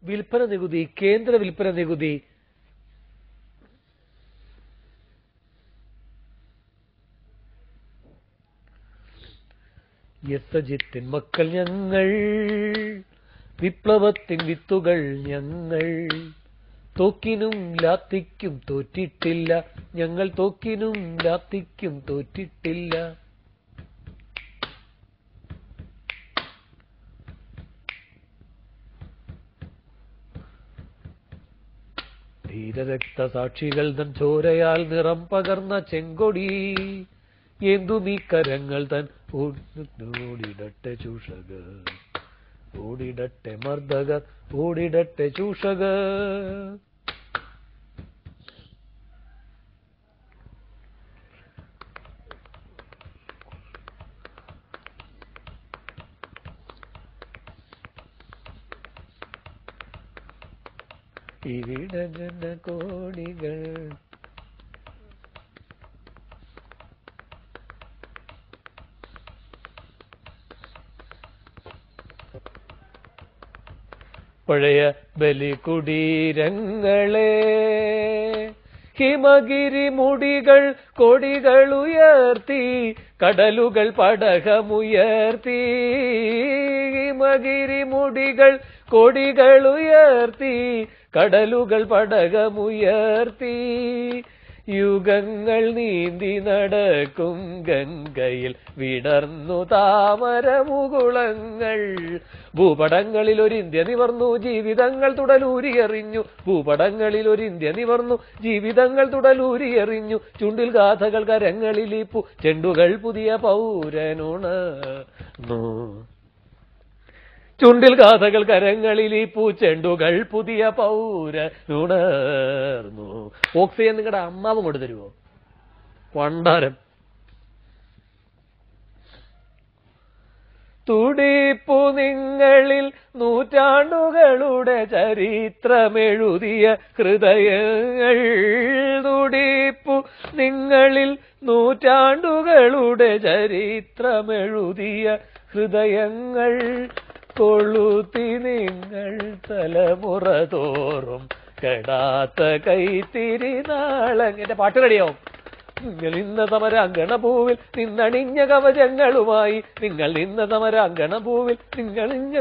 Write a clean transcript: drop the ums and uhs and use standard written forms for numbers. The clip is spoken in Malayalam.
വിൽപ്പന നികുതി, കേന്ദ്ര വിൽപ്പന നികുതി യസജിത്തിൻ മക്കൾ ഞങ്ങൾ, വിപ്ലവത്തിൻ വിത്തുകൾ ഞങ്ങൾ. തോക്കിനും ലാത്തിക്കും തോറ്റിട്ടില്ല, ഞങ്ങൾ തോക്കിനും ലാത്തിക്കും തോറ്റിട്ടില്ല. ധീരരക്തസാക്ഷികൾ തൻ ചോരയാൽ നിറം പകർന്ന ചെങ്കൊടി ഏന്തുമീ കരങ്ങൾ തൻ ഓടിടട്ടെ ചൂഷകർ, ഓടിടട്ടെ മർദ്ദകർ, ഓടിടട്ടെ ചൂഷകർ. ഇവിടെ ജനകോടികൾ പഴയ ബലികുടീരങ്ങളെ, ഹിമഗിരി മുടികൾ കൊടികൾ ഉയർത്തി, കടലുകൾ പടകമുയർത്തി. ഹിമഗിരി മുടികൾ കൊടികൾ ഉയർത്തി, കടലുകൾ പടകമുയർത്തി. യുഗങ്ങൾ നീന്തി നടക്കും ഗംഗയിൽ വിടർന്നു താമരമുകുളങ്ങൾ. ഭൂപടങ്ങളിൽ ഒരു ഇന്ത്യ നിവർന്നു, ജീവിതങ്ങൾ തുടലൂരിയെറിഞ്ഞു. ഭൂപടങ്ങളിൽ ഒരു ഇന്ത്യ നിവർന്നു, ജീവിതങ്ങൾ തുടലൂരിയെറിഞ്ഞു. ചുണ്ടിൽ ഗാഥകൾ കരങ്ങളിലിപ്പു, ചെണ്ടുകൾ പുതിയ പൗരനുണർന്നു. ചുണ്ടിൽ ഗാഥകൾ കരങ്ങളിൽ ഈ പൂച്ചെണ്ടുകൾ പുതിയ പൗരനുണർന്നു. ഓക്സിജൻ നിങ്ങളുടെ അമ്മാവും കൊണ്ട് തരുമോ? പണ്ടാരം. തുടിപ്പു നിങ്ങളിൽ നൂറ്റാണ്ടുകളുടെ ചരിത്രമെഴുതിയ ഹൃദയങ്ങൾ. തുടിപ്പു നിങ്ങളിൽ നൂറ്റാണ്ടുകളുടെ ചരിത്രമെഴുതിയ ഹൃദയങ്ങൾ. കൊളുത്തി നിങ്ങൾ തലമുറ തോറും കെടാത്ത കൈത്തിരി നാളങ്ങ. എന്റെ പാട്ട് റെഡിയാവും. നിങ്ങൾ നിന്ന സമരാങ്കണഭൂവിൽ നിന്നണിഞ്ഞ കവചങ്ങളുമായി, നിങ്ങൾ നിന്ന സമരാങ്കണഭൂവിൽ നിന്നണിഞ്ഞ